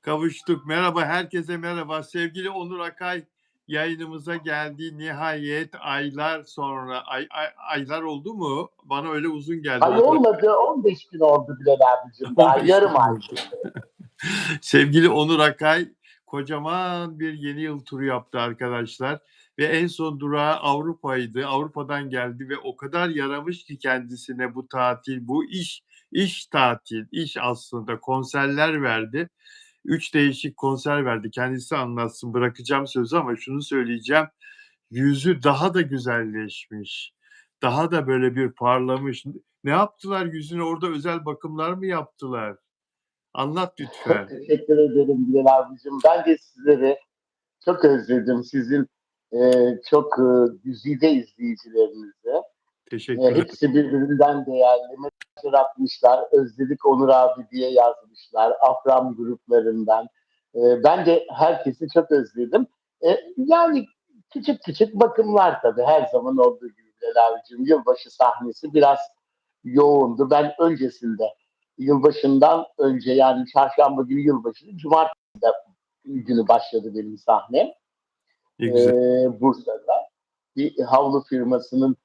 Kavuştuk. Merhaba, herkese merhaba. Sevgili Onur Akay yayınımıza geldi. Nihayet aylar sonra, aylar oldu mu? Bana öyle uzun geldi Ay Onur Akay. olmadı, 15 gün oldu Bilal abicim, daha 15 yarım gün ay. oldu. Sevgili Onur Akay kocaman bir yeni yıl turu yaptı arkadaşlar. Ve en son durağı Avrupa'ydı. Avrupa'dan geldi ve o kadar yaramış ki kendisine bu tatil, bu iş tatil, iş aslında konserler verdi. 3 değişik konser verdi. Kendisi anlatsın. Bırakacağım sözü ama şunu söyleyeceğim. Yüzü daha da güzelleşmiş. Daha da böyle bir parlamış. Ne yaptılar yüzüne? Orada özel bakımlar mı yaptılar? Anlat lütfen. Teşekkür ederim Bilal abicim. Ben de sizleri çok özledim. Sizin çok güzide izleyicilerinizi. Teşekkürler. Hepsi birbirinden değerli. Mesajlar atmışlar. Özledik Onur abi diye yazmışlar. Afram gruplarından. Ben de herkesi çok özledim. Yani küçük küçük bakımlar tabii. Her zaman olduğu gibi Bilal abicim. Yılbaşı sahnesi biraz yoğundu. Ben öncesinde yılbaşından önce yani çarşamba günü yılbaşı, cumartesi günü başladı benim sahnem. Ne güzel. Bursa'da bir havlu firmasının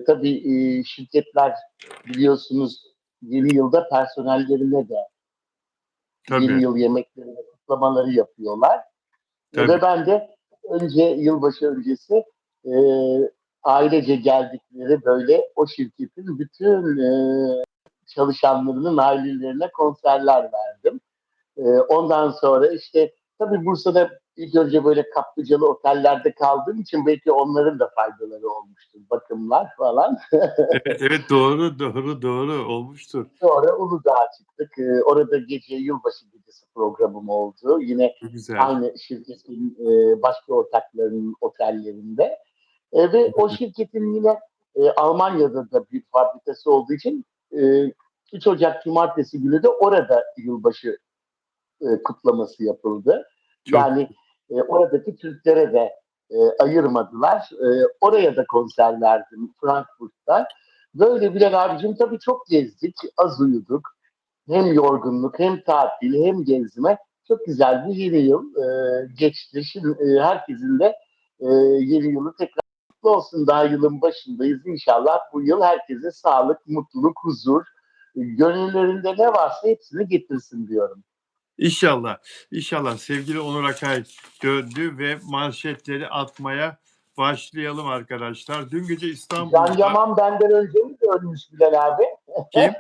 tabii şirketler biliyorsunuz yeni yılda personellerine de Tabii, yeni yıl yemekleri ve kutlamaları yapıyorlar. tabii. Ve ben de önce yılbaşı öncesi e, ailece geldikleri böyle o şirketin bütün çalışanlarının ailelerine konserler verdim. Ondan sonra işte tabii Bursa'da ilk önce böyle kaplıcalı otellerde kaldığım için belki onların da faydaları olmuştur. Bakımlar falan. Evet, evet, doğru olmuştur. Sonra Uludağ'a çıktık. Orada gece yılbaşı gecesi programım oldu. Yine Ne güzel. aynı şirketin başka ortaklarının otellerinde. Ve o şirketin yine Almanya'da da bir fabrikası olduğu için 3 Ocak Cumartesi günü de orada yılbaşı kutlaması yapıldı. Çok Yani oradaki Türklere de ayırmadılar. Oraya da konser verdim Frankfurt'ta. Böyle Bilal abicim tabii çok gezdik, az uyuduk. Hem yorgunluk, hem tatil, hem gezme. Çok güzel bir yeni yıl geçti. Şimdi herkesin de yeni yılı tekrar kutlu olsun. Daha yılın başındayız. İnşallah bu yıl herkese sağlık, mutluluk, huzur, gönüllerinde ne varsa hepsini getirsin diyorum. İnşallah, inşallah sevgili Onur Akay döndü ve manşetleri atmaya başlayalım arkadaşlar. Dün gece Can İstanbul'da Yaman benden önce mi dönmüş Bilal abi? kim?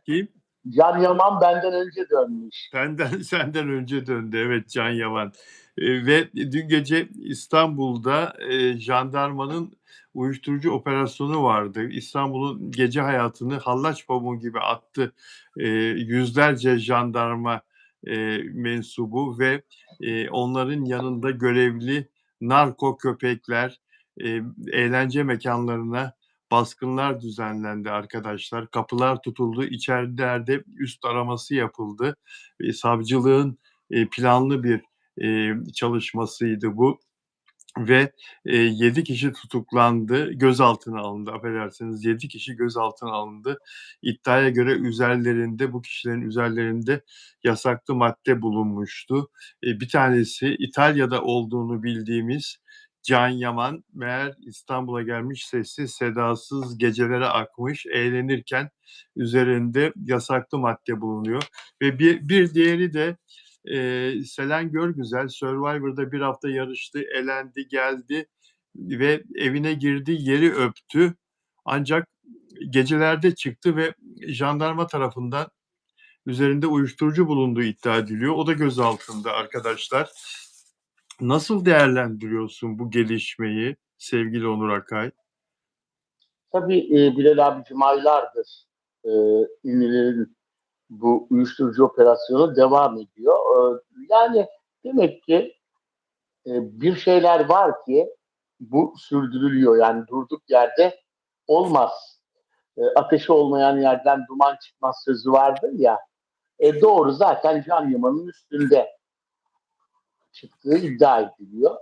Kim? Can Yaman benden önce dönmüş. Senden önce döndü. Evet, Can Yaman. Ve dün gece İstanbul'da jandarmanın uyuşturucu operasyonu vardı. İstanbul'un gece hayatını hallaç pamuğu gibi attı. Yüzlerce jandarma mensubu ve onların yanında görevli narko köpekler, eğlence mekanlarına baskınlar düzenlendi arkadaşlar. Kapılar tutuldu. İçerilerde üst araması yapıldı. Savcılığın planlı bir çalışmasıydı bu ve 7 kişi tutuklandı, gözaltına alındı. Affedersiniz, 7 kişi gözaltına alındı. İddiaya göre bu kişilerin üzerlerinde yasaklı madde bulunmuştu. Bir tanesi İtalya'da olduğunu bildiğimiz Can Yaman meğer İstanbul'a gelmiş, sessiz sedasız gecelere akmış, eğlenirken üzerinde yasaklı madde bulunuyor ve bir diğeri de Selen Görgüzel Survivor'da bir hafta yarıştı, elendi, geldi ve evine girdi, yeri öptü. Ancak gecelerde çıktı ve jandarma tarafından üzerinde uyuşturucu bulunduğu iddia ediliyor. O da gözaltında arkadaşlar. Nasıl değerlendiriyorsun bu gelişmeyi sevgili Onur Akay? Tabii Bilal abicim aylardır e, ünlülerin bu uyuşturucu operasyonu devam ediyor. Yani demek ki bir şeyler var ki bu sürdürülüyor. Yani durduk yerde olmaz. Ateşi olmayan yerden duman çıkmaz sözü vardır ya. Doğru zaten Can Yaman'ın üstünde çıktığı iddia ediliyor.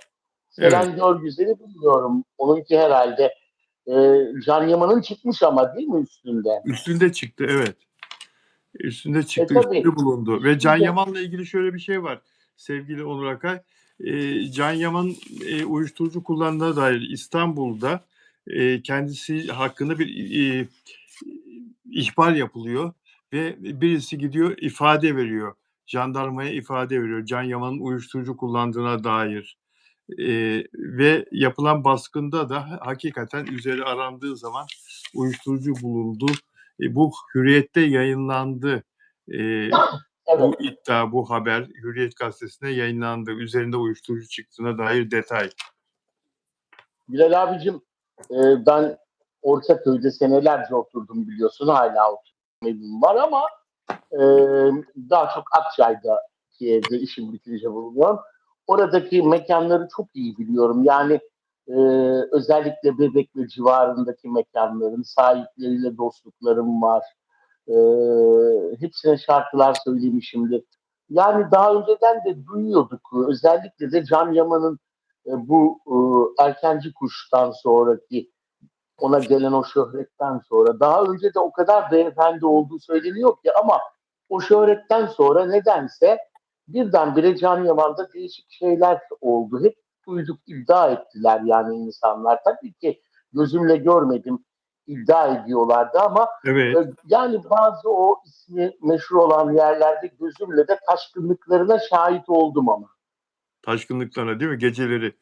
Evet, Selen Görgüzel'i bilmiyorum. Onunki herhalde Can Yaman'ın çıkmış ama değil mi üstünde? üstünde çıktı, evet. Üstünde çıktı, Tabii. üstünde bulundu ve Can Şimdi Yaman'la ilgili şöyle bir şey var sevgili Onur Akay. Can Yaman uyuşturucu kullandığına dair İstanbul'da kendisi hakkında bir ihbar yapılıyor ve birisi gidiyor ifade veriyor. Jandarmaya ifade veriyor. Can Yaman'ın uyuşturucu kullandığına dair. Ve yapılan baskında da hakikaten üzeri arandığı zaman uyuşturucu bulundu. Bu Hürriyet'te yayınlandı. evet, Bu iddia, bu haber Hürriyet Gazetesi'nde yayınlandı. Üzerinde uyuşturucu çıktığına dair detay. Bilal abicim, ben Ortaköy'de senelerce oturdum biliyorsun. Hala oturmam var ama e, daha çok Akçay'daki evde işim bitince bulunuyorum. Oradaki mekanları çok iyi biliyorum. Yani e, özellikle Bebek ve civarındaki mekanların sahipleriyle dostluklarım var. E, Hepsine şarkılar söylemişimdir. Yani daha önceden de duyuyorduk. Özellikle de Can Yaman'ın bu erkenci kuştan sonraki ona gelen o şöhretten sonra daha önce de o kadar beyefendi olduğu söyleniyor ki ama o şöhretten sonra nedense birdenbire Can Yaman'da değişik şeyler oldu. Hep duyduk, iddia ettiler yani insanlar. Tabii ki gözümle görmedim, iddia ediyorlardı ama Evet, yani bazı o ismi meşhur olan yerlerde gözümle de taşkınlıklarına şahit oldum ama. taşkınlıklarına değil mi? Geceleri.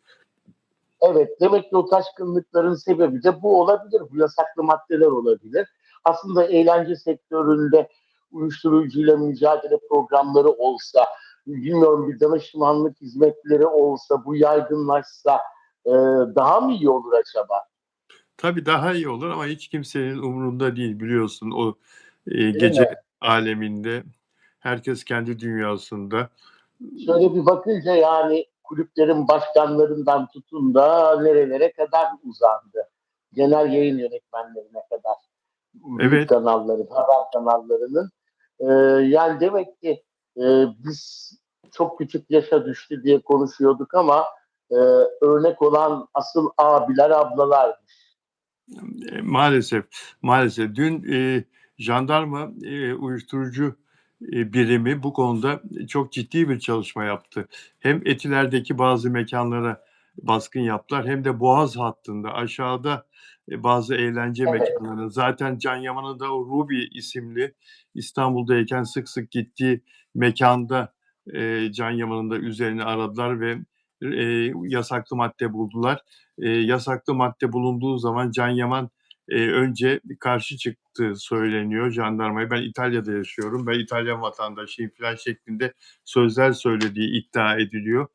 Evet, demek ki o taşkınlıkların sebebi de bu olabilir. Bu yasaklı maddeler olabilir. Aslında eğlence sektöründe uyuşturucuyla mücadele programları olsa, bilmiyorum bir danışmanlık hizmetleri olsa, bu yaygınlaşsa e, daha mı iyi olur acaba? Tabii daha iyi olur ama hiç kimsenin umurunda değil biliyorsun. O Değil mi? gece aleminde herkes kendi dünyasında. Şöyle bir bakınca yani kulüplerin başkanlarından tutun da nerelere kadar uzandı. Genel yayın yönetmenlerine kadar. Büyük Evet, kanalların, haber kanallarının. Ee, Yani demek ki e, biz çok küçük yaşa düştü diye konuşuyorduk ama e, örnek olan asıl abiler, ablalarmış. maalesef, maalesef. Dün jandarma uyuşturucu birimi bu konuda çok ciddi bir çalışma yaptı. Hem Etiler'deki bazı mekanlara baskın yaptılar hem de Boğaz hattında aşağıda bazı eğlence Evet, mekanlarına. Zaten Can Yaman'ın da o Ruby isimli İstanbul'dayken sık sık gittiği mekanda Can Yaman'ın da üzerini aradılar ve yasaklı madde buldular. Yasaklı madde bulunduğu zaman Can Yaman önce karşı çıktığı söyleniyor jandarmaya. Ben İtalya'da yaşıyorum, ben İtalyan vatandaşıyım falan şeklinde sözler söylediği iddia ediliyor.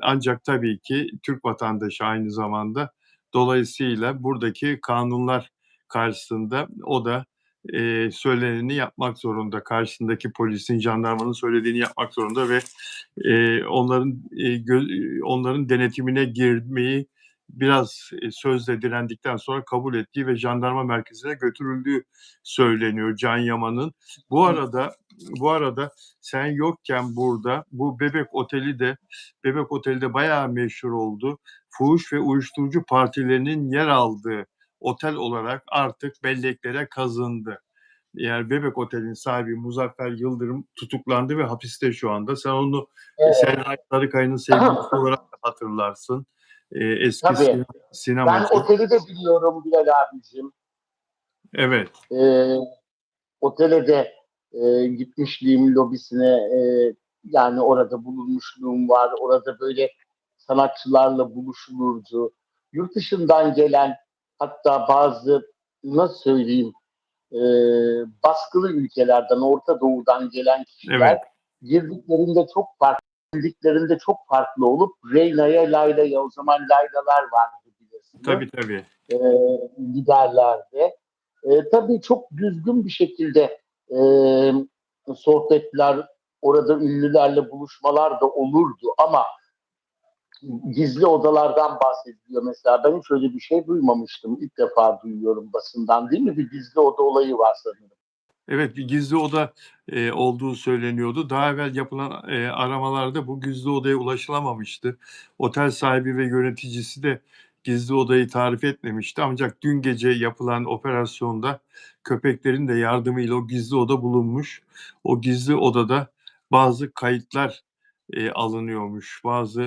Ancak tabii ki Türk vatandaşı aynı zamanda. Dolayısıyla buradaki kanunlar karşısında o da söyleneni yapmak zorunda. Karşısındaki polisin, jandarmanın söylediğini yapmak zorunda ve onların denetimine girmeyi biraz sözle direndikten sonra kabul ettiği ve jandarma merkezine götürüldüğü söyleniyor Can Yaman'ın. Bu arada sen yokken burada bu Bebek Oteli de bayağı meşhur oldu. Fuhuş ve uyuşturucu partilerinin yer aldığı otel olarak artık belleklere kazındı. Yani Bebek Otel'in sahibi Muzaffer Yıldırım tutuklandı ve hapiste şu anda. Sen onu evet. Serenay Sarıkaya'nın sevgilisi olarak da hatırlarsın. Eski Tabii. Ben sinemacı. oteli de biliyorum Bilal abicim. Evet, Ee, Otele de gitmişliğim lobisine, yani orada bulunmuşluğum var. Orada böyle sanatçılarla buluşulurdu. Yurt dışından gelen hatta bazı nasıl söyleyeyim e, baskılı ülkelerden, Orta Doğu'dan gelen kişiler evet. girdiklerinde çok farklı, girdiklerinde çok farklı olup Reyna'ya, Layla'ya, o zaman Laylalar vardı bilirsiniz, Tabii tabii. e, giderlerdi. Tabii çok düzgün bir şekilde e, sohbetler, orada ünlülerle buluşmalar da olurdu ama gizli odalardan bahsediliyor mesela. Ben hiç öyle bir şey duymamıştım. İlk defa duyuyorum basından, değil mi? Bir gizli oda olayı var sanırım. Evet, bir gizli oda olduğu söyleniyordu. Daha evvel yapılan aramalarda bu gizli odaya ulaşılamamıştı. Otel sahibi ve yöneticisi de gizli odayı tarif etmemişti. Ancak dün gece yapılan operasyonda köpeklerin de yardımıyla o gizli oda bulunmuş. O gizli odada bazı kayıtlar alınıyormuş. Bazı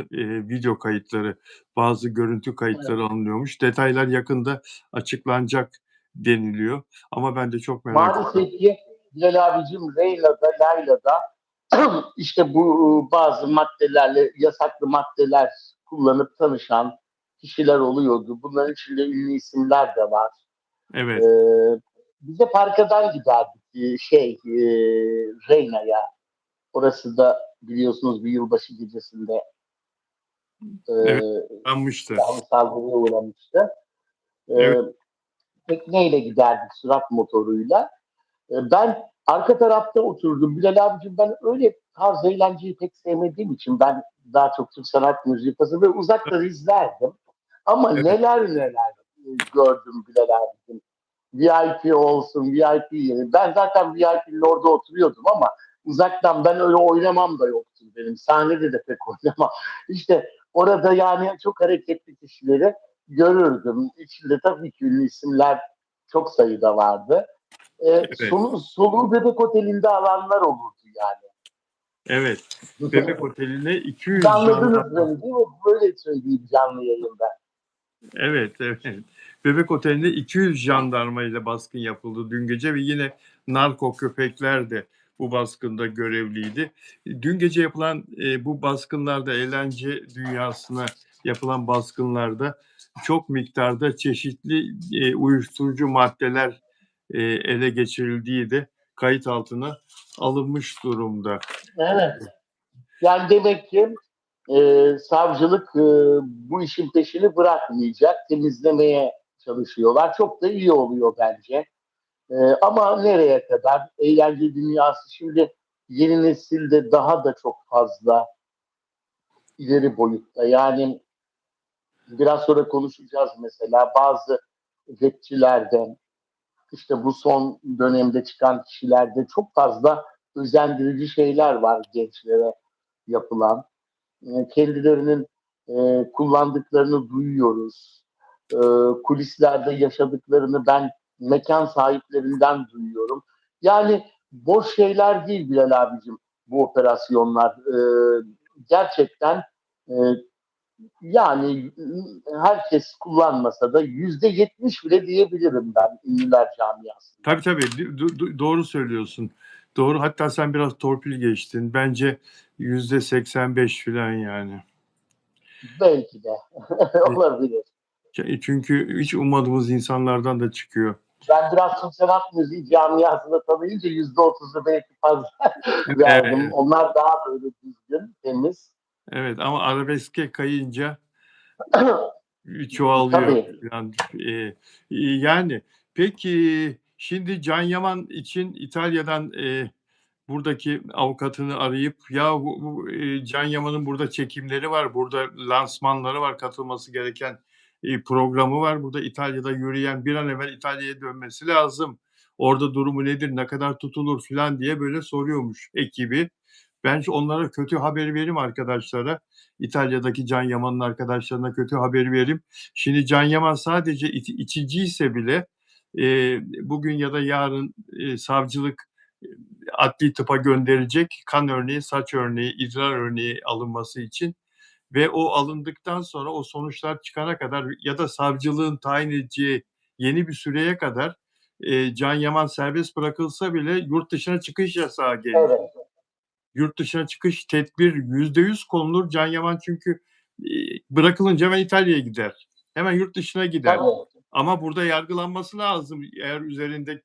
video kayıtları, bazı görüntü kayıtları alınıyormuş. Detaylar yakında açıklanacak deniliyor. Ama ben de çok merak ediyorum. Maalesef ki Bilal abicim Leyla'da, Layla'da işte bu bazı maddelerle, yasaklı maddeler kullanıp tanışan kişiler oluyordu. Bunların içinde ünlü isimler de var. Evet, Ee, Biz de parkadan giderdik Reyna'ya. Orası da biliyorsunuz bir yılbaşı gecesinde evet, e, anmıştı. silahlı saldırıya uğramıştı. Evet, E, Tekneyle giderdik sürat motoruyla. Ben arka tarafta oturdum. Bilal abicim ben öyle tarz eğlenceyi pek sevmediğim için ben daha çok Türk sanat müziği fazla ve uzaktan izlerdim. Ama evet, neler neler gördüm Bilal abicim. VIP olsun, VIP yeri. Ben zaten VIP'nin orada oturuyordum ama uzaktan ben öyle oynamam da yoktur benim. Sahnede de pek oynamam. İşte orada yani çok hareketli kişileri görürdüm. İçinde tabii ki ünlü isimler çok sayıda vardı. evet, Soluğu Bebek Oteli'nde alanlar olurdu yani. evet. Bebek Oteli'ne Siz 200 anladınız jandarma. beni değil mi? Böyle söyleyeyim canlı yayında. Evet, evet. Bebek Oteli'nde 200 jandarma ile baskın yapıldı dün gece ve yine narko köpekler de bu baskında görevliydi. Dün gece yapılan bu baskınlarda, eğlence dünyasına yapılan baskınlarda çok miktarda çeşitli uyuşturucu maddeler ele geçirildiği de kayıt altına alınmış durumda. Evet. Yani demek ki savcılık bu işin peşini bırakmayacak, temizlemeye çalışıyorlar. Çok da iyi oluyor bence. Ama nereye kadar? Eğlence dünyası şimdi yeni nesilde daha da çok fazla ileri boyutta. Yani biraz sonra konuşacağız mesela bazı rapçilerde, işte bu son dönemde çıkan kişilerde çok fazla özendirici şeyler var gençlere yapılan. Kendilerinin kullandıklarını duyuyoruz. E, Kulislerde yaşadıklarını ben mekan sahiplerinden duyuyorum. Yani boş şeyler değil Bilal abicim bu operasyonlar. Gerçekten e, yani herkes kullanmasa da %70 bile diyebilirim ben ünlüler camiasında. Tabii tabii doğru söylüyorsun. Doğru, hatta sen biraz torpil geçtin. Bence %85 falan yani. Belki de olabilir. Çünkü hiç ummadığımız insanlardan da çıkıyor. Ben biraz Türk sanat müziği camiasında tanıyınca %30'u belki fazla verdim. Evet, Onlar daha böyle düzgün, temiz. evet ama arabeske kayınca çoğalıyor Tabii. falan. Yani peki şimdi Can Yaman için İtalya'dan buradaki avukatını arayıp ya Can Yaman'ın burada çekimleri var, burada lansmanları var, katılması gereken programı var. Burada İtalya'da yürüyen bir an evvel İtalya'ya dönmesi lazım. Orada durumu nedir, ne kadar tutulur filan diye böyle soruyormuş ekibi. Ben onlara kötü haberi vereyim arkadaşlara. İtalya'daki Can Yaman'ın arkadaşlarına kötü haberi vereyim. Şimdi Can Yaman sadece içiciyse bile bugün ya da yarın savcılık adli tıpa gönderecek kan örneği, saç örneği, idrar örneği alınması için ve o alındıktan sonra o sonuçlar çıkana kadar ya da savcılığın tayin edeceği yeni bir süreye kadar Can Yaman serbest bırakılsa bile yurt dışına çıkış yasağı gelecek. Evet. Yurt dışına çıkış tedbir %100 konulur. Can Yaman çünkü bırakılınca hemen İtalya'ya gider. Hemen yurt dışına gider. Tabii. Ama burada yargılanması lazım. Eğer üzerinde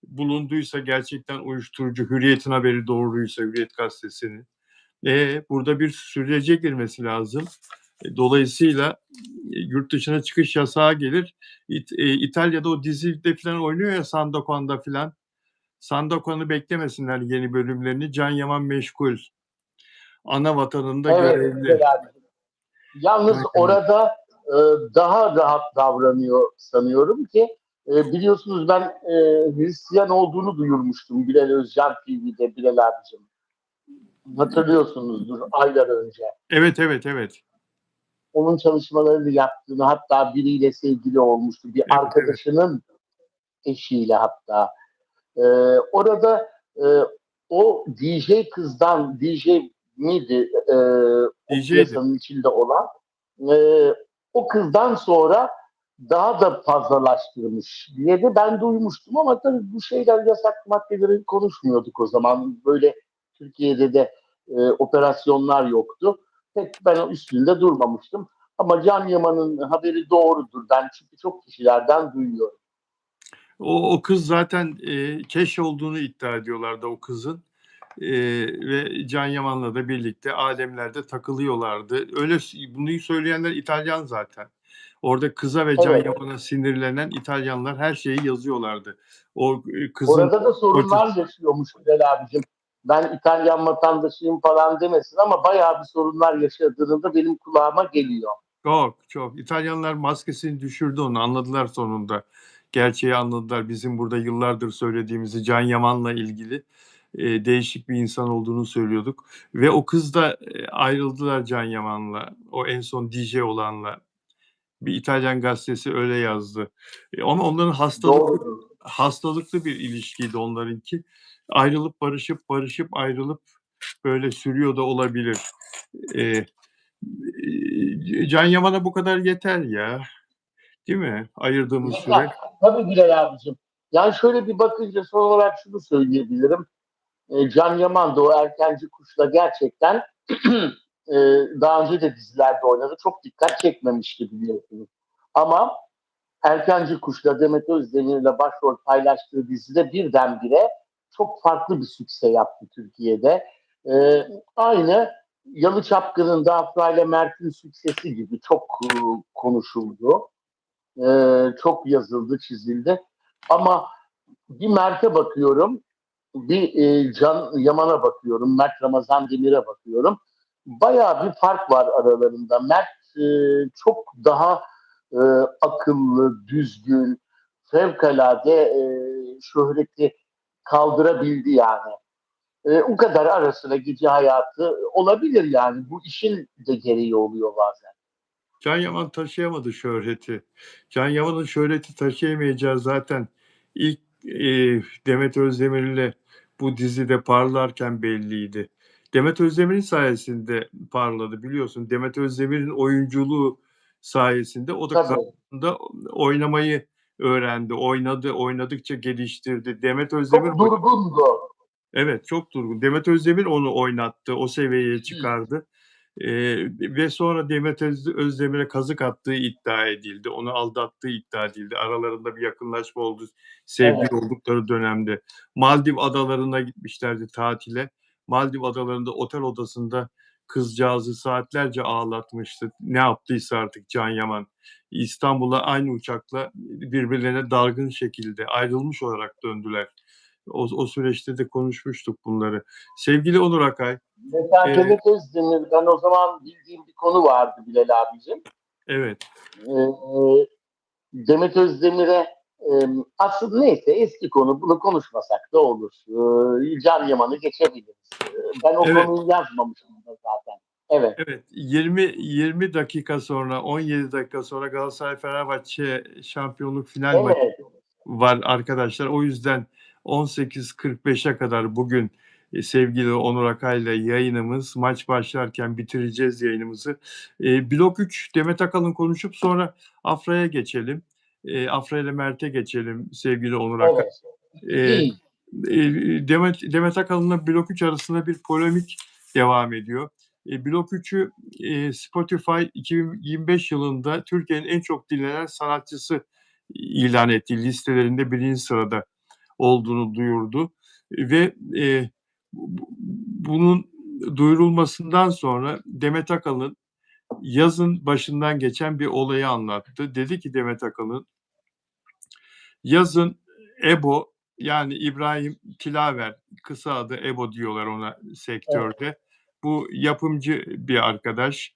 bulunduysa gerçekten uyuşturucu, Hürriyet'in haberi doğruysa, Hürriyet gazetesinin. Burada bir sürece girmesi lazım. Dolayısıyla yurt dışına çıkış yasağı gelir. İtalya'da o dizide falan oynuyor ya Sandokan'da falan. Sandokan'ı beklemesinler yeni bölümlerini. Can Yaman meşgul. Ana vatanında Evet. görevli. Yalnız Can Yaman. orada daha rahat davranıyor sanıyorum ki biliyorsunuz ben Hristiyan olduğunu duyurmuştum Bilal Özcan TV'de Bilal abicim. Hatırlıyorsunuzdur aylar önce. Evet, evet, evet. onun çalışmalarını yaptığını, hatta biriyle sevgili olmuştu. Bir Evet, evet. arkadaşının eşiyle hatta. Ee, orada o DJ kızdan, DJ miydi o DJ'di. piyasanın içinde olan, e, o kızdan sonra daha da fazlalaştırmış diye de ben duymuştum, ama tabii bu şeyler, yasak maddeleri konuşmuyorduk o zaman. Böyle Türkiye'de de operasyonlar yoktu. Pek ben üstünde durmamıştım. Ama Can Yaman'ın haberi doğrudur. Ben çünkü çok kişilerden duyuyorum. O kız zaten keş olduğunu iddia ediyorlardı o kızın. Ve Can Yaman'la da birlikte alemlerde takılıyorlardı. Öyle bunu söyleyenler İtalyan zaten. Orada kıza ve Can Evet. Yaman'a sinirlenen İtalyanlar her şeyi yazıyorlardı. O kızın Orada da kocası. sorunlar yaşıyormuş Bilal abicim. Ben İtalyan vatandaşıyım falan demesin, ama bayağı bir sorunlar yaşadığını da benim kulağıma geliyor. Çok çok. İtalyanlar maskesini düşürdü, onu anladılar sonunda. Gerçeği anladılar. Bizim burada yıllardır söylediğimizi, Can Yaman'la ilgili değişik bir insan olduğunu söylüyorduk. Ve o kız da ayrıldılar Can Yaman'la. O en son DJ olanla. Bir İtalyan gazetesi öyle yazdı. Ama onların Doğrudur. hastalıklı bir ilişkiydi onlarınki. Ayrılıp barışıp, barışıp ayrılıp böyle sürüyor da olabilir. Eee, Can Yaman'a bu kadar yeter ya. Değil mi? Ayırdığımız Ya, süre. tabii Bilal abicim. Yani şöyle bir bakınca son olarak şunu söyleyebilirim. Can Yaman da o erkenci kuşla gerçekten e, daha önce de dizilerde oynadı. Çok dikkat çekmemişti, biliyorsunuz. Ama Erkenci Kuş'la Demet Özdemir'le başrol paylaştığı dizide birdenbire çok farklı bir sükse yaptı Türkiye'de. Aynı Yalı Çapkın'ın da Afra ile Mert'in süksesi gibi çok konuşuldu. Çok yazıldı, çizildi. Ama bir Mert'e bakıyorum, bir Can Yaman'a bakıyorum, Mert Ramazan Demir'e bakıyorum. Bayağı bir fark var aralarında. Mert e, çok daha e, akıllı, düzgün, fevkalade şöhreti kaldırabildi yani. O kadar ara sıra gece hayatı olabilir yani. Bu işin de gereği oluyor bazen. Can Yaman taşıyamadı şöhreti. Can Yaman'ın şöhreti taşıyamayacağı zaten ilk Demet Özdemir'le bu dizide parlarken belliydi. Demet Özdemir'in sayesinde parladı, biliyorsun. Demet Özdemir'in oyunculuğu sayesinde o da Tabii. karşısında oynamayı öğrendi. Oynadı, oynadıkça geliştirdi. Demet Özdemir Çok durgundu. evet, çok durgun. Demet Özdemir onu oynattı, o seviyeye çıkardı. Ve sonra Demet Özdemir'e kazık attığı iddia edildi. Onu aldattığı iddia edildi. Aralarında bir yakınlaşma oldu, sevgili Evet. oldukları dönemde. Maldiv adalarına gitmişlerdi tatile. Maldiv adalarında otel odasında kızcağızı saatlerce ağlatmıştı. Ne yaptıysa artık Can Yaman. İstanbul'a aynı uçakla birbirlerine dargın şekilde ayrılmış olarak döndüler. O süreçte de konuşmuştuk bunları. Sevgili Onur Akay, Mesela eee Demet Özdemir'den o zaman bildiğim bir konu vardı Bilal abicim. evet, Ee, Demet Özdemir'e aslında neyse, eski konu, bunu konuşmasak da olur. Can Yaman'ı geçebiliriz. Ben o evet, konuyu yazmamıştım da zaten. Evet, evet. 20 dakika sonra, 17 dakika sonra Galatasaray-Fenerbahçe şampiyonluk final maçı evet, var arkadaşlar. O yüzden 18.45'e kadar bugün sevgili Onur Akay'la yayınımız. Maç başlarken bitireceğiz yayınımızı. Blok 3 Demet Akalın konuşup sonra Afra'ya geçelim. Afra ile Mert'e geçelim sevgili Onur Akay. evet. Eee, İyi, Demet Akalın'la Blok 3 arasında bir polemik devam ediyor. Blok 3'ü Spotify 2025 yılında Türkiye'nin en çok dinlenen sanatçısı ilan etti. Listelerinde birinci sırada olduğunu duyurdu. Ve bunun duyurulmasından sonra Demet Akalın yazın başından geçen bir olayı anlattı. Dedi ki Demet Akalın, yazın EBO, yani İbrahim Tilaver, kısa adı EBO diyorlar ona evet. sektörde. Bu yapımcı bir arkadaş.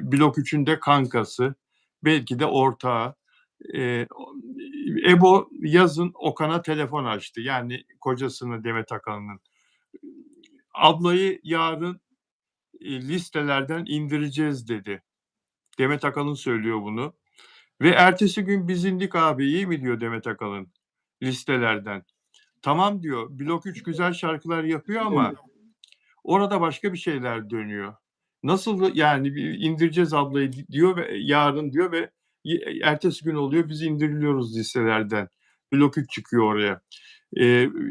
Blok 3'ün de kankası. Belki de ortağı. Eee, EBO yazın Okan'a telefon açtı. Yani kocasına, Demet Akalın'ın. Ablayı yarın listelerden indireceğiz dedi. Demet Akalın söylüyor bunu. Ve ertesi gün biz indik abi, iyi mi diyor Demet Akalın listelerden. Tamam diyor, Blok 3 güzel şarkılar yapıyor ama orada başka bir şeyler dönüyor. Nasıl yani indireceğiz ablayı diyor ve yarın diyor ve ertesi gün oluyor, biz indiriliyoruz listelerden. Blok 3 çıkıyor oraya.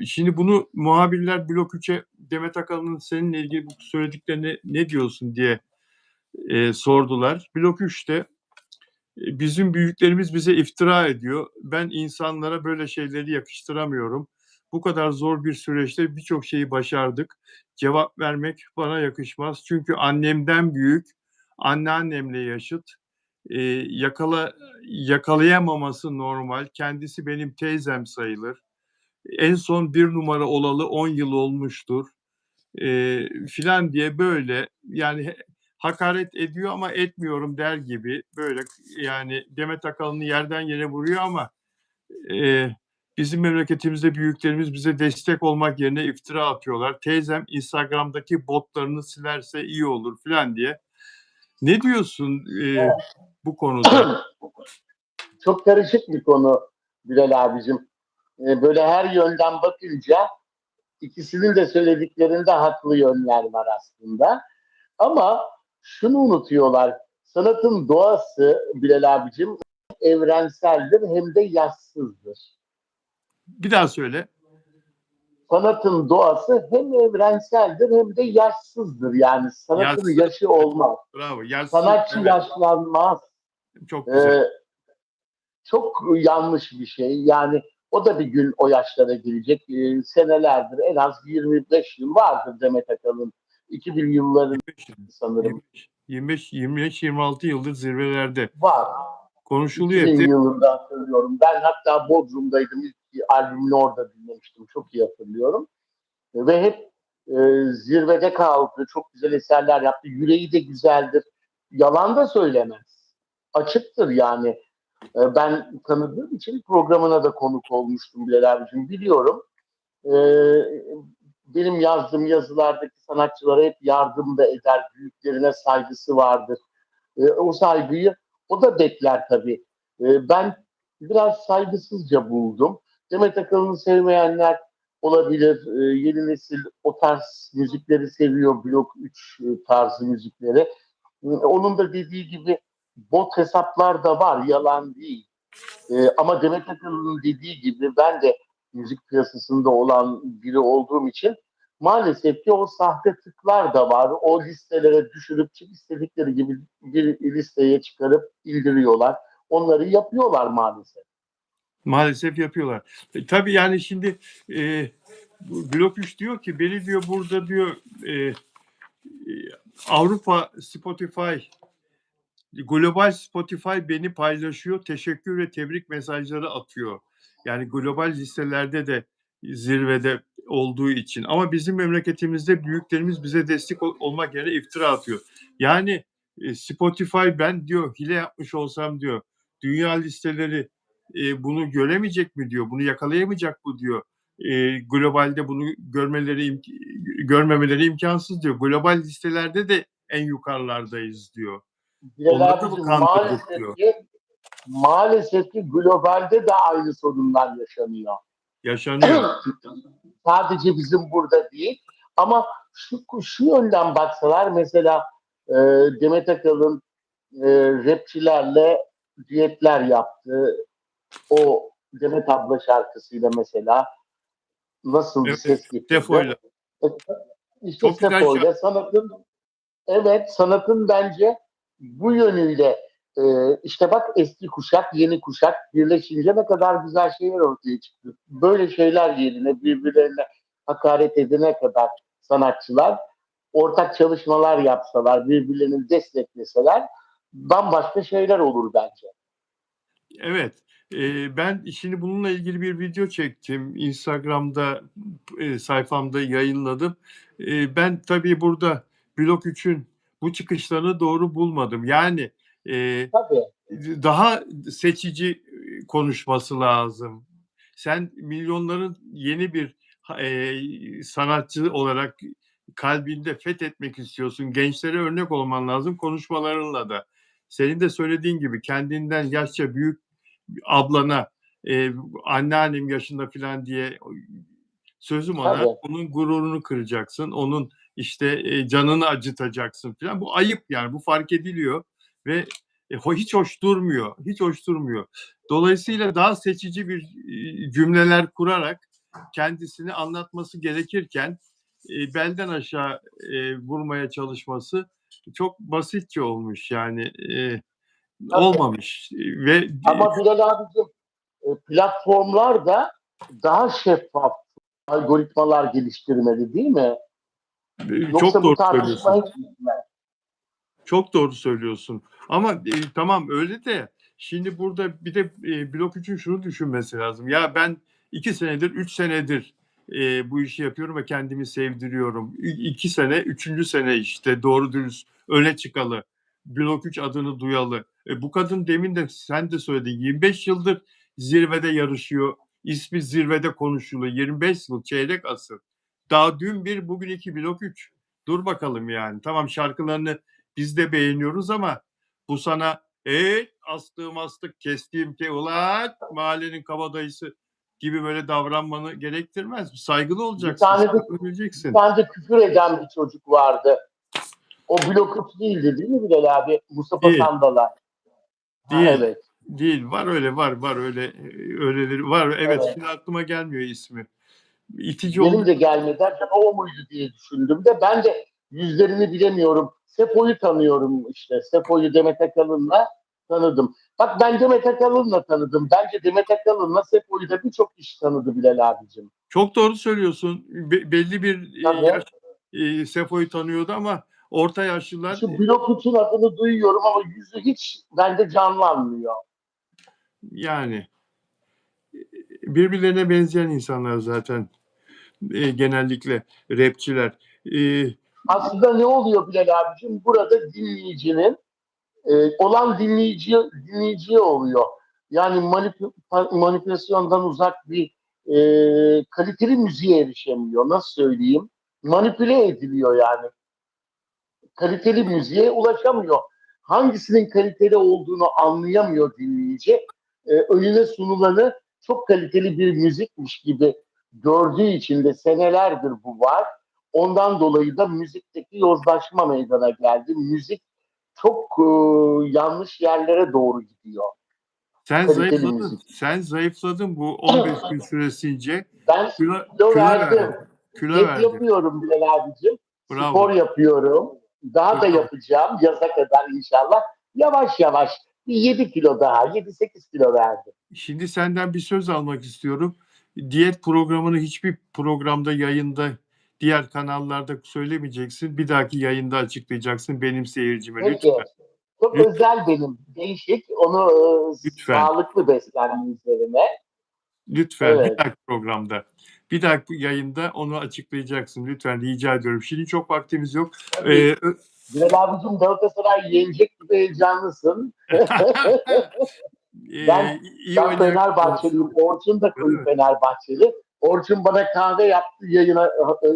Şimdi bunu muhabirler Blok 3'e Demet Akalın'ın seninle ilgili bu söylediklerine ne diyorsun diye sordular. Blok 3'te bizim büyüklerimiz bize iftira ediyor. Ben insanlara böyle şeyleri yakıştıramıyorum. Bu kadar zor bir süreçte birçok şeyi başardık. Cevap vermek bana yakışmaz. Çünkü annemden büyük, anneannemle yaşıt. Yakalayamaması normal. Kendisi benim teyzem sayılır. En son bir numara olalı 10 yıl olmuştur. Filan diye böyle yani hakaret ediyor ama etmiyorum der gibi böyle yani Demet Akalın'ı yerden yere vuruyor ama bizim memleketimizde büyüklerimiz bize destek olmak yerine iftira atıyorlar. Teyzem Instagram'daki botlarını silerse iyi olur filan diye. Ne diyorsun bu konuda? Çok karışık bir konu Bilal abicim. Böyle her yönden bakınca ikisinin de söylediklerinde haklı yönler var aslında. Ama şunu unutuyorlar. Sanatın doğası Bilal abicim evrenseldir hem de yaşsızdır. Bir daha söyle. Sanatın doğası hem evrenseldir hem de yaşsızdır. Yani sanatın Yazsın. yaşı olmaz. Bravo. Yazsın. Sanatçı Evet. yaşlanmaz. Çok güzel. Çok yanlış bir şey. Yani o da bir gün o yaşlara gelecek. Senelerdir en az 25 yıl vardır Demet Akalın. 2000 yılların 25, sanırım 25-26 yıldır zirvelerde. var. Konuşuluyor 2000 hep de. yılında hatırlıyorum. Ben hatta Bodrum'daydım. İlk albümünü orada dinlemiştim. Çok iyi hatırlıyorum. Ve hep zirvede kaldı. Çok güzel eserler yaptı. Yüreği de güzeldir. Yalan da söylemez. Açıktır yani. Ben tanıdığım için programına da konuk olmuştum Bilal abicim. Biliyorum. E, Benim yazdığım yazılardaki sanatçılara hep yardım da eder. Büyüklerine saygısı vardır. O saygıyı o da bekler tabii. Ben biraz saygısızca buldum. Demet Akalın'ı sevmeyenler olabilir. Yeni nesil o tarz müzikleri seviyor. Blok 3 tarzı müzikleri. Onun da dediği gibi bot hesaplar da var. Yalan değil. Ama Demet Akalın'ın dediği gibi ben de müzik piyasasında olan biri olduğum için maalesef ki o sahte tıklar da var. O listelere düşürüp istedikleri gibi bir listeye çıkarıp indiriyorlar. Onları yapıyorlar maalesef. Maalesef yapıyorlar. Tabii yani şimdi Blok 3 diyor ki beni diyor burada diyor Avrupa Spotify, global Spotify beni paylaşıyor. Teşekkür ve tebrik mesajları atıyor. Yani global listelerde de zirvede olduğu için. Ama bizim memleketimizde büyüklerimiz bize destek olmak yerine iftira atıyor. Yani Spotify ben diyor hile yapmış olsam diyor dünya listeleri bunu göremeyecek mi diyor. Bunu yakalayamayacak mı diyor. Globalde bunu görmemeleri imkansız diyor. Global listelerde de en yukarılardayız diyor. Bilal Onları da mı abicim kandırdık diyor. maalesef ki globalde de aynı sorunlar yaşanıyor. Yaşanıyor. Sadece bizim burada değil. Ama şu yönden baksalar mesela e, Demet Akalın rapçilerle düetler yaptı. O Demet abla şarkısıyla mesela nasıl bir Evet. ses getirdi. Defoyla. E, İşte Çok güzel Sefo'yla şarkı. sanatın bence bu yönüyle işte bak eski kuşak, yeni kuşak birleşince ne kadar güzel şeyler ortaya çıktı. Böyle şeyler yerine birbirlerine hakaret edene kadar sanatçılar ortak çalışmalar yapsalar, birbirlerini destekleseler bambaşka şeyler olur bence. Evet. Ben şimdi bununla ilgili bir video çektim. Instagram'da sayfamda yayınladım. Ben tabii burada Blok 3'ün bu çıkışlarını doğru bulmadım. Yani Tabii. daha seçici konuşması lazım. Sen milyonların yeni bir sanatçı olarak kalbinde fethetmek istiyorsun. Gençlere örnek olman lazım konuşmalarınla da. Senin de söylediğin gibi kendinden yaşça büyük ablana, anneannem yaşında filan diye sözüm ona, Tabii. onun gururunu kıracaksın, onun işte canını acıtacaksın filan. Bu ayıp yani, bu fark ediliyor ve hiç hoş durmuyor, hiç hoş durmuyor. Dolayısıyla daha seçici bir cümleler kurarak kendisini anlatması gerekirken belden aşağı vurmaya çalışması çok basitçe olmuş yani Tabii. olmamış ve Ama Bilal abicim, platformlar da daha şeffaf algoritmalar geliştirmeli değil mi? çok Yoksa bu doğru tartışma söylüyorsun. hiç bitmez. Çok doğru söylüyorsun. Ama tamam öyle de şimdi burada bir de Blok 3'ün şunu düşünmesi lazım. Ya ben 2 senedir, 3 senedir bu işi yapıyorum ve kendimi sevdiriyorum. 2 sene, üçüncü sene işte doğru dürüst öne çıkalı. Blok 3 adını duyalı. Bu kadın demin de sen de söyledin 25 yıldır zirvede yarışıyor. İsmi zirvede konuşuluyor. 25 yıl çeyrek asır. Daha dün bir bugün iki Blok 3. Dur bakalım yani. Tamam şarkılarını biz de beğeniyoruz ama bu sana astığım astık kestiğim ke ulan mahallenin kabadayısı gibi böyle davranmanı gerektirmez. Saygılı Bir olacaksın, tane de, şarkını bir bileceksin. tane de küfür eden bir çocuk vardı. O Blok 3 değildi değil mi Bilal abi? Mustafa Değil, Sandal'a. Ha, değil, evet. değil. Var öyle, var öyle, öyleleri var. Evet, Evet. şimdi aklıma gelmiyor ismi. İtici Benim oluyor. de gelmedi. Acaba o muydu diye düşündüm de ben de yüzlerini bilemiyorum. Sefo'yu tanıyorum işte. Sefo'yu Demet Akalın'la tanıdım. Bak ben Demet Akalın'la tanıdım. Bence Demet Akalın'la Sefo'yu da birçok kişi tanıdı Bilal abicim. Çok doğru söylüyorsun. Belli bir yaş Tabii. Sefo'yu tanıyordu ama orta yaşlılar Şu Blok 3'ün adını duyuyorum ama yüzü hiç bende canlanmıyor. yani birbirlerine benzeyen insanlar zaten genellikle rapçiler. E, Aslında ne oluyor Bilal abicim? Burada dinleyicinin olan dinleyiciye oluyor. Yani manipülasyondan uzak bir kaliteli müziğe erişemiyor. Nasıl söyleyeyim? Manipüle ediliyor yani. Kaliteli müziğe ulaşamıyor. Hangisinin kaliteli olduğunu anlayamıyor dinleyici. Önüne sunulanı çok kaliteli bir müzikmiş gibi gördüğü için de senelerdir bu var. Ondan dolayı da müzikteki yozlaşma meydana geldi. Müzik çok yanlış yerlere doğru gidiyor. Sen Kaliteli zayıfladın. müzik. Sen zayıfladın bu 15 gün süresince. Ben Kilo, kilo kilo verdim. verdin. Kilo Diyet verdin. yapıyorum Bilal abicim. Spor Bravo. yapıyorum. Daha da Bravo. yapacağım yaza kadar inşallah. Yavaş yavaş bir 7 kilo daha, 7-8 kilo verdim. Şimdi senden bir söz almak istiyorum. Diyet programını hiçbir programda, yayında, diğer kanallarda söylemeyeceksin. Bir dahaki yayında açıklayacaksın benim seyircime. Peki, Lütfen. çok Lütfen. özel benim. Değişik. Onu Lütfen. sağlıklı beslenme üzerine. Lütfen bir Evet. dahaki programda, bir dahaki yayında onu açıklayacaksın. Lütfen rica ediyorum. Şimdi çok vaktimiz yok. Tabii. Bilal abicim Galatasaray yenecek gibi heyecanlısın. Ben iyi ben oynayabiliriz. Fenerbahçeliyim. Orçun da Öyle koyu mi? Fenerbahçeli. Orçun bana kahve yaptı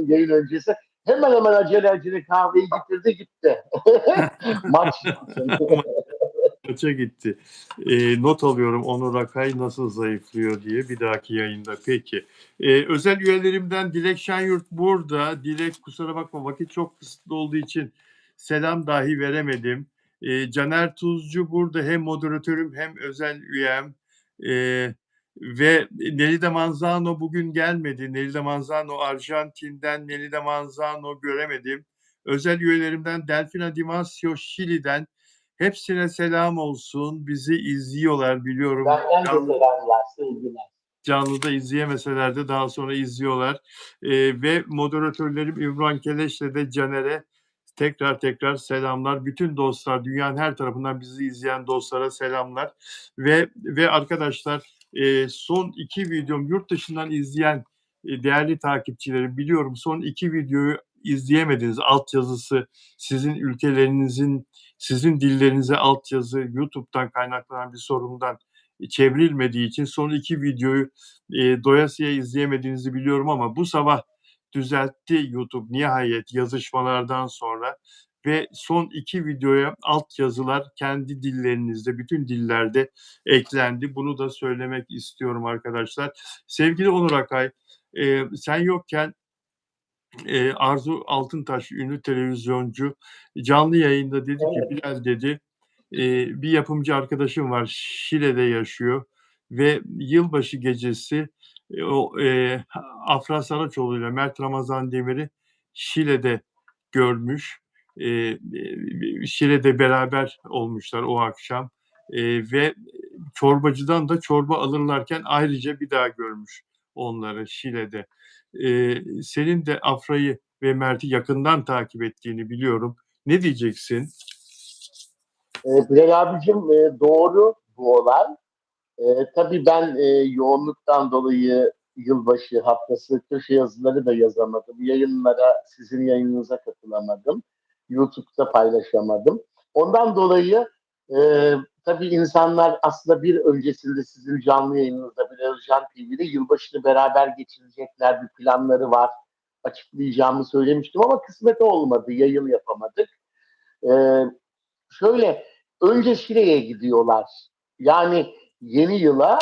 yayın öncesi. Hemen hemen acele kahveyi getirdi gitti. Maç için. Maça gitti. Not alıyorum Onur Akay nasıl zayıflıyor diye bir dahaki yayında. Peki. Özel üyelerimden Dilek Şenyurt burada. Dilek kusura bakma vakit çok kısıtlı olduğu için selam dahi veremedim. Caner Tuzcu burada hem moderatörüm hem özel üyem. Ve Nelide Manzano bugün gelmedi. Nelide Manzano Arjantin'den Nelide Manzano göremedim. Özel üyelerimden Delfina Dimasio Şili'den hepsine selam olsun. Bizi izliyorlar biliyorum. Benden de selamlar, sevgiler. Canlıda izleyemeseler de daha sonra izliyorlar. Ve moderatörlerim İmran Keleş'le de Caner'e tekrar selamlar. Bütün dostlar, dünyanın her tarafından bizi izleyen dostlara selamlar. Ve arkadaşlar son 2 videom yurt dışından izleyen değerli takipçilerim biliyorum son 2 videoyu izleyemediniz. Altyazısı sizin ülkelerinizin, sizin dillerinize altyazı YouTube'dan kaynaklanan bir sorundan çevrilmediği için son 2 videoyu doyasıya izleyemediğinizi biliyorum ama bu sabah düzeltti YouTube nihayet yazışmalardan sonra ve son 2 videoya altyazılar kendi dillerinizde, bütün dillerde eklendi. Bunu da söylemek istiyorum arkadaşlar. Sevgili Onur Akay, sen yokken Arzu Altıntaş, ünlü televizyoncu, canlı yayında dedi ki, Evet. "Bilal" dedi, "Bir yapımcı arkadaşım var, Şile'de yaşıyor ve yılbaşı gecesi, Afra Saraçoğlu ile Mert Ramazan Demir'i Şile'de görmüş. Şile'de beraber olmuşlar o akşam, ve çorbacıdan da çorba alırlarken ayrıca bir daha görmüş onları Şile'de." Senin de Afra'yı ve Mert'i yakından takip ettiğini biliyorum. Ne diyeceksin? Bilal abicim, doğru bu olay. Tabii ben yoğunluktan dolayı yılbaşı haftası köşe yazıları da yazamadım. Yayınlara, sizin yayınınıza katılamadım. YouTube'da paylaşamadım. Ondan dolayı e, tabii insanlar aslında bir öncesinde sizin canlı yayınınızda Bilal Özcan TV'de yılbaşını beraber geçirecekler, bir planları var. Açıklayacağımı söylemiştim ama kısmet olmadı, yayın yapamadık. E, Şöyle, önce Şile'ye gidiyorlar. Yani yeni yıla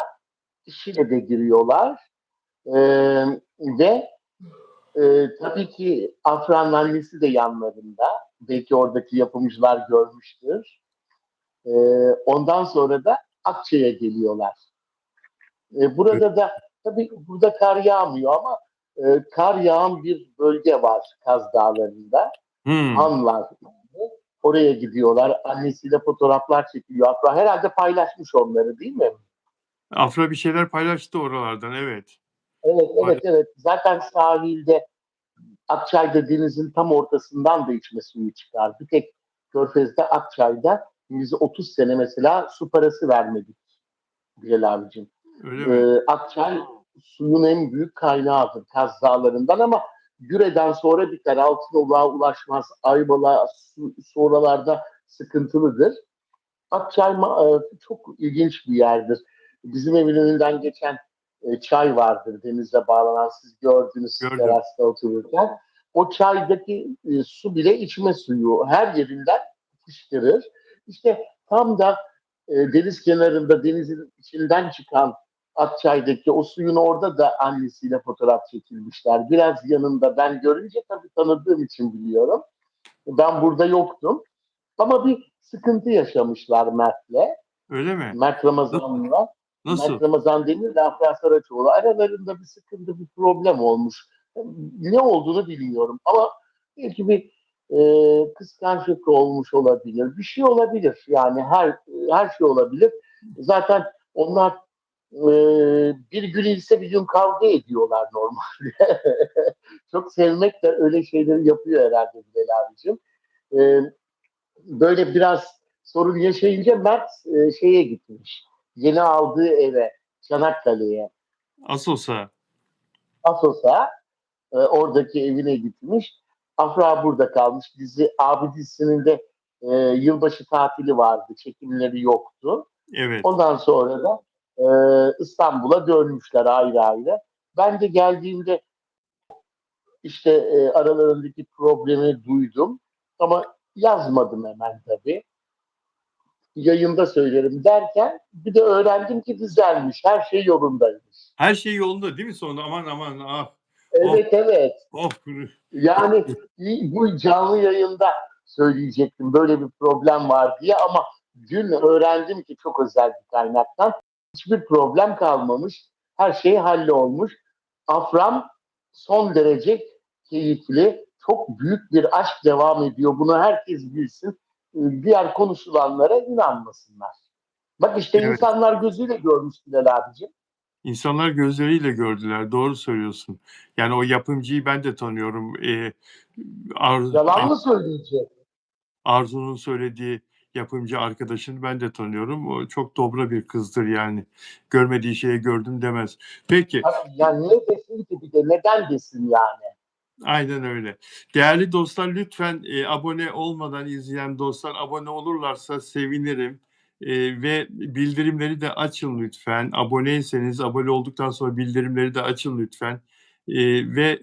Şile'de giriyorlar. Ee, ve tabii ki Afra'nın annesi de yanlarında. Belki oradaki yapımcılar görmüştür. Ee, Ondan sonra da Akçay'a geliyorlar. Burada da tabii burada kar yağmıyor ama kar yağan bir bölge var Kaz Dağları'nda. Hımm. Han var. Oraya gidiyorlar. Annesiyle fotoğraflar çekiliyor. Afra herhalde paylaşmış onları, değil mi? Afra bir şeyler paylaştı oralardan, evet. Evet, evet, Payla evet. Zaten sahilde Akçay'da denizin tam ortasından da içme suyu çıkar. Bir tek Körfez'de Akçay'da biz 30 sene mesela su parası vermedik Bilal abicim. Öyle mi? Akçay suyun en büyük kaynağıdır Kaz Dağları'ndan ama Güre'den sonra biter. Altınoluk'a ulaşmaz. Ayvalık'a su oralarda sıkıntılıdır. Akçay çok ilginç bir yerdir. Bizim evin önünden geçen çay vardır denize bağlanan, siz gördünüz Gördüm. terasta otururken. O çaydaki su bile içme suyu her yerinden fışkırır. İşte tam da deniz kenarında denizin içinden çıkan Akçay'daki o suyun orada da annesiyle fotoğraf çekilmişler. Biraz yanında, ben görünce tabii tanıdığım için biliyorum. Ben burada yoktum. Ama bir sıkıntı yaşamışlar Mert'le. Öyle mi? Mert Nasıl? Ramazan'la. Nasıl? Mert Ramazan Demir'le Afra Saraçoğlu. Aralarında bir sıkıntı, bir problem olmuş. Ne olduğunu bilmiyorum. Ama belki bir kıskançlık olmuş olabilir. Bir şey olabilir. Yani her şey olabilir. Zaten onlar e, bir gün ise bir gün kavga ediyorlar normalde. Çok sevmek de öyle şeyleri yapıyor herhalde Bilal abicim. E, Böyle biraz sorun yaşayınca Mert şeye gitmiş. Yeni aldığı eve, Çanakkale'ye, Assos'a. Asos'a, oradaki evine gitmiş. Afra burada kalmış. Abi dizisinin de yılbaşı tatili vardı. Çekimleri yoktu. Evet. Ondan sonra da İstanbul'a dönmüşler ayrı ayrı. Ben de geldiğimde işte aralarındaki problemi duydum. Ama yazmadım hemen tabii. Yayında söylerim derken bir de öğrendim ki düzelmiş. Her şey yolundaymış. Her şey yolunda değil mi sonra? Aman aman, ah! Oh, Evet, evet. oh! Yani bu canlı yayında söyleyecektim böyle bir problem var diye ama dün öğrendim ki çok özel bir kaynaktan hiçbir problem kalmamış. Her şey hallolmuş. Afram son derece keyifli. Çok büyük bir aşk devam ediyor. Bunu herkes bilsin. Diğer konuşulanlara inanmasınlar. Bak işte Evet. insanlar gözüyle görmüş Bilal abicim. İnsanlar gözleriyle gördüler. Doğru söylüyorsun. Yani o yapımcıyı ben de tanıyorum. Ar Yalan mı söyleyecek? Arzu'nun söylediği yapımcı arkadaşını ben de tanıyorum. O çok dobra bir kızdır yani. Görmediği şeyi gördüm demez. Peki, Ya niye desin ki, bir de neden desin yani? aynen öyle. Değerli dostlar, lütfen abone olmadan izleyen dostlar abone olurlarsa sevinirim. Ve bildirimleri de açın lütfen. Aboneyseniz abone olduktan sonra bildirimleri de açın lütfen. Ve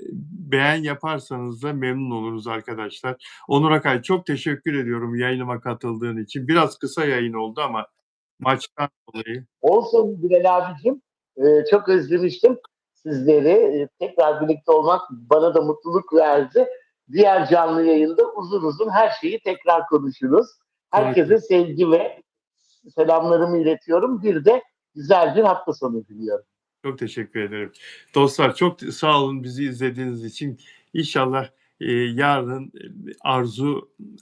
beğen yaparsanız da memnun oluruz arkadaşlar. Onur Akay, çok teşekkür ediyorum yayınıma katıldığın için. Biraz kısa yayın oldu ama maçtan dolayı. Olsun Bilal abicim. Çok özlemiştim sizleri. Tekrar birlikte olmak bana da mutluluk verdi. Diğer canlı yayında uzun uzun her şeyi tekrar konuşuruz. Herkese Konuşuruz. sevgi ve selamlarımı iletiyorum. Bir de güzel bir hafta sonu diliyorum. Çok teşekkür ederim. Dostlar çok sağ olun bizi izlediğiniz için. İnşallah yarın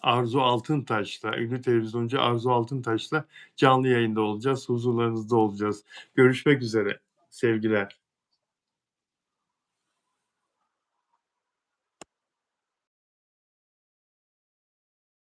Arzu Altıntaş'la, ünlü televizyoncu Arzu Altıntaş'la canlı yayında olacağız. Huzurlarınızda olacağız. Görüşmek üzere. Sevgiler.